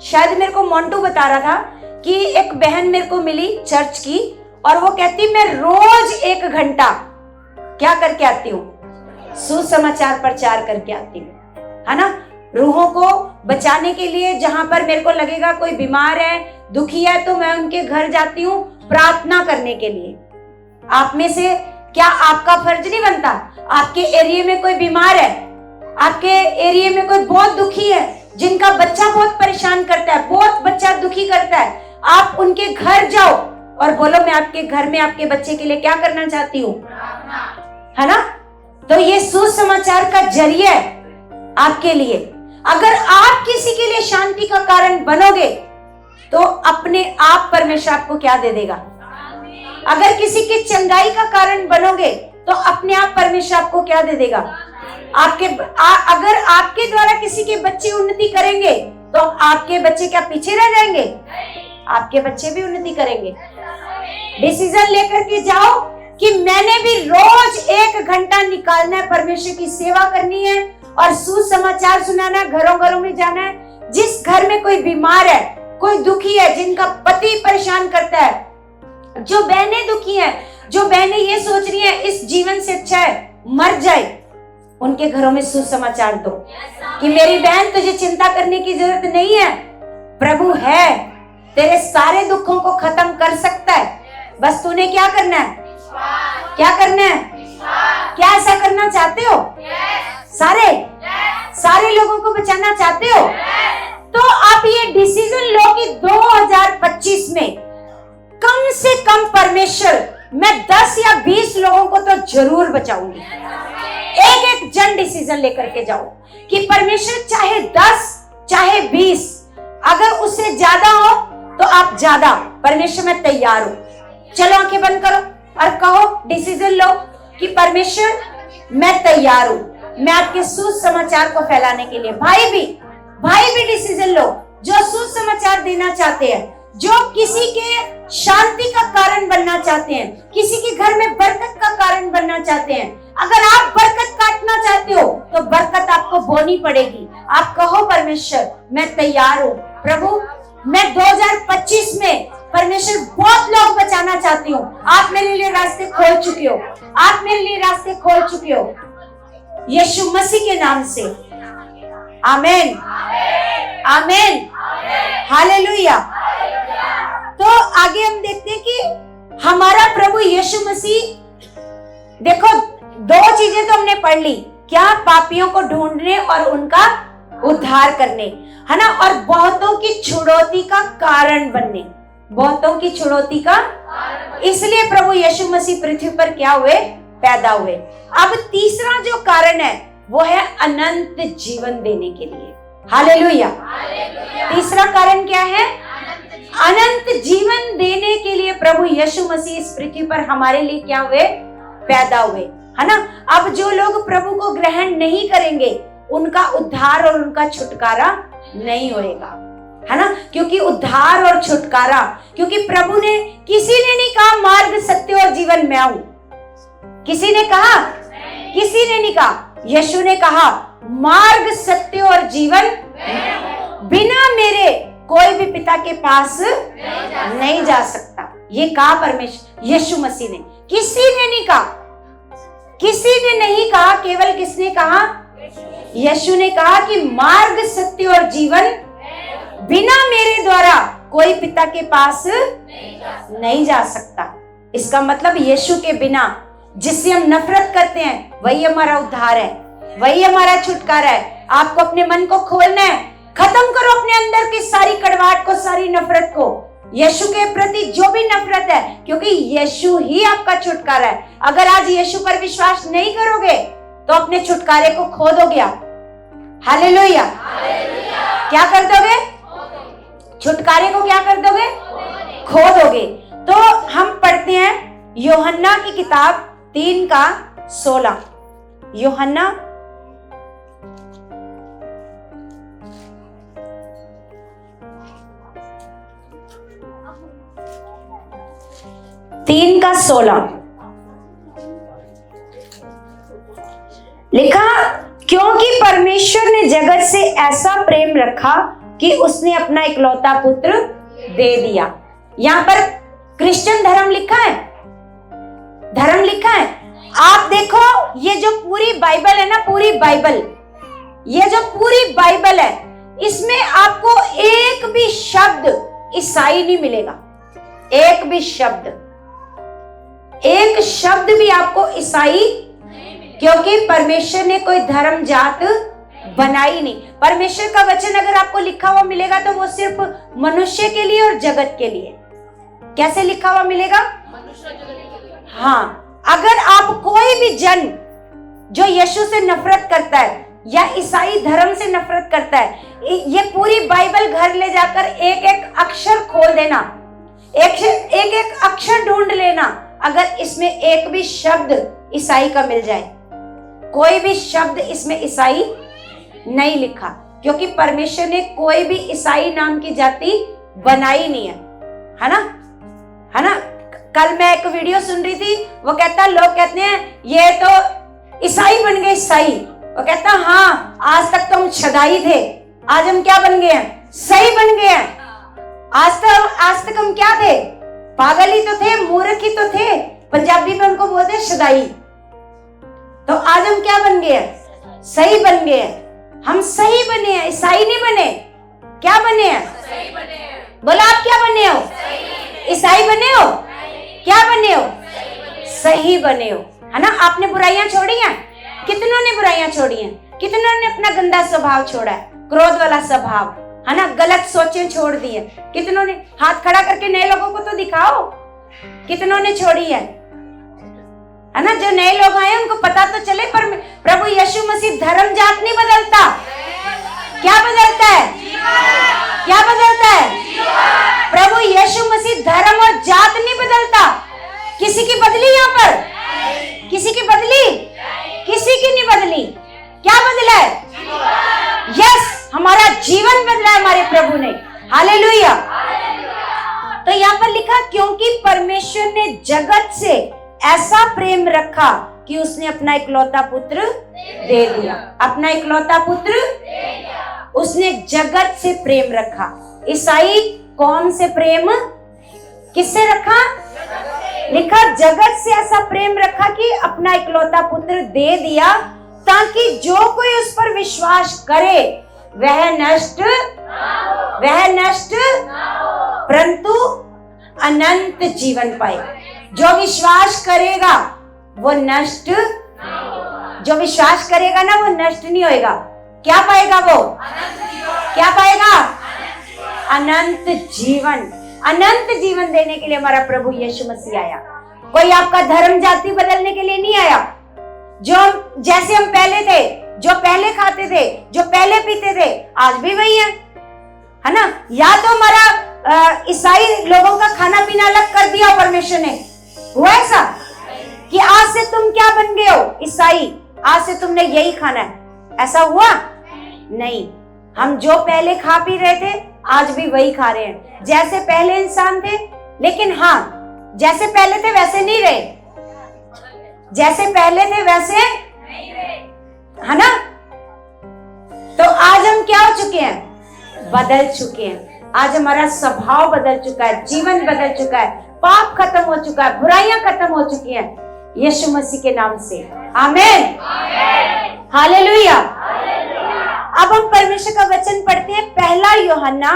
शायद मेरे को मोंटू बता रहा था कि एक बहन मेरे को मिली चर्च की, और वो कहती मैं रोज 1 घंटा क्या करके आती हूँ, सुसमाचार प्रचार करके आती हूँ, है ना। रूहों को बचाने के लिए, जहां पर मेरे को लगेगा कोई बीमार है, दुखी है, तो मैं उनके घर जाती हूँ प्रार्थना करने के लिए। आप में से क्या आपका फर्ज नहीं बनता, आपके एरिया में कोई बीमार है, आपके एरिया में कोई बहुत दुखी है, जिनका बच्चा बहुत परेशान करता है, बहुत बच्चा दुखी करता है, आप उनके घर जाओ और बोलो मैं आपके घर में आपके बच्चे के लिए क्या करना चाहती हूँ, है ना। तो ये सुसमाचार का जरिया है आपके लिए। अगर आप किसी के लिए शांति का कारण बनोगे तो अपने आप परमेश्वर आपको क्या दे देगा। अगर किसी की चंगाई का कारण बनोगे तो अपने आप परमेश्वर आपको क्या दे देगा। अगर आपके द्वारा किसी के बच्चे उन्नति करेंगे तो आपके बच्चे क्या पीछे रह जाएंगे, आपके बच्चे भी उन्नति करेंगे। डिसीजन लेकर के जाओ कि मैंने भी रोज 1 घंटा निकालना है, परमेश्वर की सेवा करनी है और सुसमाचार सुनाना है, घरों घरों में जाना है। जिस घर में कोई बीमार है, कोई दुखी है, जिनका पति परेशान करता है, जो बहनें दुखी हैं, जो बहनें ये सोच रही हैं इस जीवन से अच्छा है मर जाए, उनके घरों में सुसमाचार दो कि मेरी बहन तुझे चिंता करने की जरूरत नहीं है, प्रभु है, तेरे सारे दुखों को खत्म कर सकता है, बस तूने क्या करना है, क्या करना है, क्या ऐसा करना चाहते हो, सारे लोगों को बचाना चाहते हो, तो आप ये डिसीजन लो कि 2025 में कम से कम परमेश्वर मैं 10 या 20 लोगों को तो जरूर बचाऊंगी। एक जन डिसीजन लेकर के जाओ कि परमेश्वर चाहे 10 चाहे 20, अगर उससे ज्यादा हो तो आप ज्यादा, परमेश्वर मैं तैयार हूं। चलो आंखें बंद करो और कहो, डिसीजन लो कि परमेश्वर मैं तैयार हूं, मैं आपके सुसमाचार को फैलाने के लिए। भाई भी डिसीजन लो जो सुसमाचार देना चाहते हैं, जो किसी के शांति का कारण बनना चाहते हैं, किसी के घर में बरकत का कारण बनना चाहते हैं। अगर आप बरकत काटना चाहते हो तो बरकत आपको बोनी पड़ेगी। आप कहो परमेश्वर मैं तैयार हूँ, प्रभु मैं 2025 में परमेश्वर बहुत लोग बचाना चाहती हूँ, आप मेरे लिए रास्ते खोल चुके हो, आप मेरे लिए रास्ते खोल चुके हो, यीशु मसीह के नाम से। आमीन, आमीन, हालेलुया। तो आगे हम देखते हैं कि हमारा प्रभु यीशु मसीह, देखो 2 चीजें तो हमने पढ़ ली, क्या, पापियों को ढूंढने और उनका उद्धार करने, है ना, और बहुतों की छुड़ौती का कारण बनने, बहुतों की छुड़ौती का, इसलिए प्रभु यीशु मसीह पृथ्वी पर क्या हुए, पैदा हुए। अब तीसरा जो कारण है वो है अनंत जीवन देने के लिए। हालेलुया। तीसरा कारण क्या है, अनंत जीवन देने के लिए प्रभु यीशु मसीह इस पृथ्वी पर हमारे लिए क्या हुए, पैदा हुए, है ना। अब जो लोग प्रभु को ग्रहण नहीं करेंगे उनका उद्धार और उनका छुटकारा नहीं होएगा, है ना, क्योंकि उद्धार और छुटकारा, क्योंकि प्रभु ने, किसी ने नहीं कहा मार्ग सत्य और जीवन मैं हूं, किसी ने कहा, किसी ने नहीं कहा, यीशु ने कहा मार्ग सत्य और जीवन, बिना मेरे कोई भी पिता के पास नहीं जा सकता। ये कहा परमेश्वर यीशु मसीह ने, किसी ने नहीं कहा, किसी ने नहीं कहा, केवल किसने कहा, यीशु ने कहा कि मार्ग सत्य और जीवन, बिना मेरे द्वारा कोई पिता के पास नहीं जा सकता। इसका मतलब यीशु के बिना, जिससे हम नफरत करते हैं, वही हमारा उद्धार है। वही हमारा छुटकारा है। आपको अपने मन को खोलना है, खत्म करो अपने अंदर की सारी कड़वाहट को, सारी नफरत को, यीशु के प्रति जो भी नफरत है, क्योंकि यीशु ही आपका छुटकारा है। अगर आज यीशु पर विश्वास नहीं करोगे तो अपने छुटकारे को खो दोगे आप। हालेलुया। क्या कर दोगे? छुटकारे को क्या कर दोगे? खो दोगे। तो हम पढ़ते हैं यूहन्ना की किताब 3:16। यूहन्ना 3:16 लिखा, क्योंकि परमेश्वर ने जगत से ऐसा प्रेम रखा कि उसने अपना इकलौता पुत्र दे दिया। यहां पर क्रिश्चियन धर्म लिखा है, धर्म लिखा है। आप देखो ये जो पूरी बाइबल है ना, पूरी बाइबल, ये जो पूरी बाइबल है, इसमें आपको एक भी शब्द ईसाई नहीं मिलेगा। एक भी शब्द, एक शब्द भी आपको ईसाई, क्योंकि परमेश्वर ने कोई धर्म जात बनाई नहीं। परमेश्वर का वचन अगर आपको लिखा हुआ मिलेगा तो वो सिर्फ मनुष्य के लिए और जगत के लिए। कैसे लिखा हुआ मिलेगा? हाँ, अगर आप कोई भी जन जो यीशु से नफरत करता है या ईसाई धर्म से नफरत करता है, ये पूरी बाइबल घर ले जाकर एक एक अक्षर खोल देना, एक एक अक्षर ढूंढ लेना, अगर इसमें एक भी शब्द ईसाई का मिल जाए, कोई भी शब्द इसमें ईसाई नहीं लिखा, क्योंकि परमेश्वर ने कोई भी ईसाई नाम की जाति बनाई नहीं है ना, है ना। कल मैं एक वीडियो सुन रही थी, वो कहता, लोग कहते हैं ये तो ईसाई बन गए, ईसाई। वो कहता हाँ, आज तक तो हम छदाई थे, आज हम क्या बन गए हैं? सही बन गए हैं। आज तक हम क्या थे? पागल ही तो थे, मूर्ख ही तो थे। पंजाबी में उनको बोलते हैं शदाई। तो आज हम क्या बन गए हैं? सही बन गए हैं। हम सही बने हैं, ईसाई नहीं बने। क्या बने हैं? सही बने हैं। बोला, आप क्या बने हो? ईसाई बने हो? क्या बने हो? सही बने हो, है ना। आपने बुराइयां छोड़ी हैं। कितनों ने बुराइयां छोड़ी हैं? कितनों ने अपना गंदा स्वभाव छोड़ा है, क्रोध वाला स्वभाव, है ना, गलत सोचें छोड़ दी है। कितनों ने? हाथ खड़ा करके नए लोगों को तो दिखाओ, कितनों ने छोड़ी है ना। जो नए लोग आए उनको पता तो चले, पर प्रभु यीशु मसीह धर्म जात नहीं बदलता। क्या बदलता है? क्या बदलता है? प्रभु यीशु मसीह धर्म और जात नहीं बदलता। किसी की बदली? यहाँ पर किसी की बदली? किसी की नहीं बदली। क्या बदला है? यस, हमारा जीवन बदला है हमारे प्रभु ने। हालेलुया। तो यहाँ पर लिखा, क्योंकि परमेश्वर ने जगत से ऐसा प्रेम रखा कि उसने अपना इकलौता पुत्र दे दिया। अपना इकलौता पुत्र उसने जगत से प्रेम रखा। ईसाई कौन से प्रेम? किससे रखा? लिखा, जगत से ऐसा प्रेम रखा कि अपना इकलौता पुत्र दे दिया, ताकि जो कोई उस पर विश्वास करे वह नष्ट परंतु अनंत जीवन पाए। जो विश्वास करेगा वो नष्ट, जो विश्वास करेगा ना वो नष्ट नहीं होएगा। क्या पाएगा वो? क्या पाएगा? अनंत जीवन। अनंत जीवन देने के लिए हमारा प्रभु यीशु मसीह आया। कोई आपका धर्म जाति बदलने के लिए नहीं आया। जो जैसे हम पहले थे, जो पहले खाते थे, जो पहले पीते थे, आज भी वही है ना। या तो हमारा ईसाई लोगों का खाना पीना अलग कर दिया परमेश्वर ने, हुआ ऐसा कि आज से तुम क्या बन गए हो? ईसाई। आज से तुमने यही खाना है, ऐसा हुआ नहीं। हम जो पहले खा पी रहे थे आज भी वही खा रहे हैं, जैसे पहले इंसान थे। लेकिन हाँ, जैसे पहले थे वैसे नहीं रहे, जैसे पहले थे वैसे नहीं रहे, है ना। तो आज हम क्या हो चुके हैं? बदल चुके हैं। आज हमारा स्वभाव बदल चुका है, जीवन बदल चुका है, पाप खत्म हो चुका है, बुराइयां खत्म हो चुकी हैं यीशु मसीह के नाम से। आमीन, हालेलुया। अब हम परमेश्वर का वचन पढ़ते हैं। पहला यूहन्ना,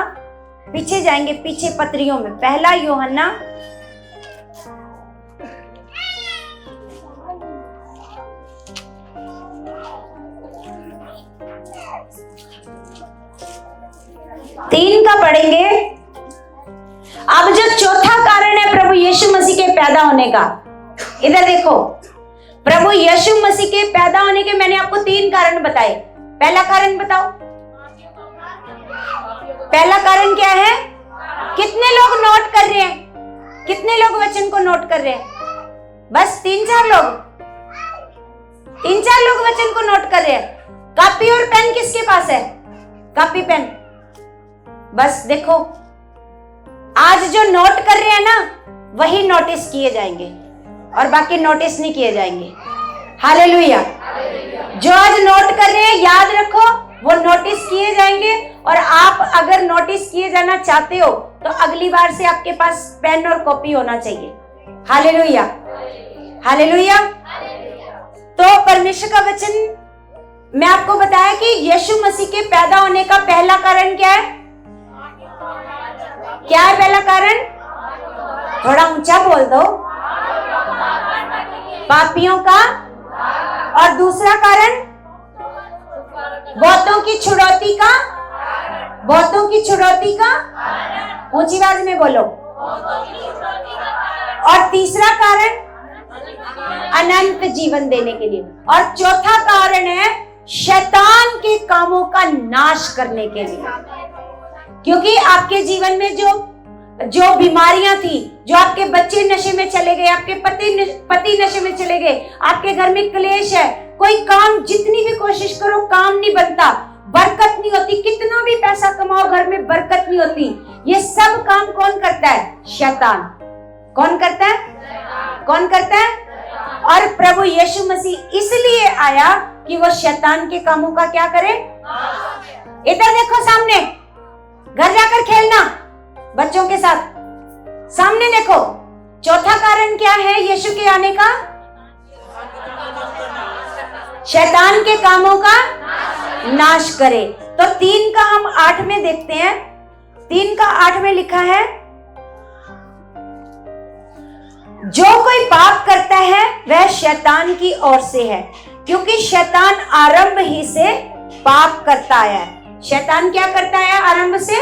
पीछे जाएंगे, पीछे पत्रियों में। पहला यूहन्ना 1 3 का पढ़ेंगे। अब जो चौथा कारण है प्रभु यीशु मसीह के पैदा होने का, इधर देखो, प्रभु यीशु मसीह के पैदा होने के मैंने आपको 3 कारण बताए। पहला कारण बताओ, पहला कारण क्या है? कितने लोग नोट कर रहे हैं? कितने लोग वचन को नोट कर रहे हैं? बस 3-4 लोग, 3-4 लोग वचन को नोट कर रहे हैं। कॉपी और पेन किसके पास है? कॉपी पेन, बस देखो, आज जो नोट कर रहे हैं ना, वही नोटिस किए जाएंगे और बाकी नोटिस नहीं किए जाएंगे। हालेलुया। जो आज नोट कर रहे हैं, याद रखो, वो नोटिस किए जाएंगे। और आप अगर नोटिस किए जाना चाहते हो तो अगली बार से आपके पास पेन और कॉपी होना चाहिए। Hallelujah, hallelujah. तो परमेश्वर का वचन मैं आपको बताया कि यीशु मसीह के पैदा होने का पहला कारण क्या है? क्या है पहला कारण? थोड़ा ऊंचा बोल दो। पापियों का। और दूसरा कारण? बहुतों की छुड़ौती का। बहुतों की छुड़ौती का, ऊंची आवाज में बोलो। और तीसरा कारण? अनंत जीवन देने के लिए। और चौथा कारण है शैतान के कामों का नाश करने के लिए। क्योंकि आपके जीवन में जो बीमारियां थी, जो आपके बच्चे नशे में चले गए, आपके पति नशे में चले गए, आपके घर में क्लेश है, कोई काम जितनी भी कोशिश करो काम नहीं बनता, बरकत नहीं होती, कितना भी पैसा कमाओ घर में बरकत नहीं होती। ये सब काम कौन करता है? शैतान। कौन करता है? कौन करता है? और प्रभु यीशु मसीह इसलिए आया कि वो शैतान के कामों का क्या करे? इधर देखो, सामने, घर जाकर खेलना बच्चों के साथ, सामने देखो। चौथा कारण क्या है यीशु के आने का? शैतान के कामों का नाश करे। तो 3 का हम 8 में देखते हैं। 3 का 8 में लिखा है, जो कोई पाप करता है वह शैतान की ओर से है, क्योंकि शैतान आरंभ ही से पाप करता आया है। शैतान क्या करता है? आरंभ से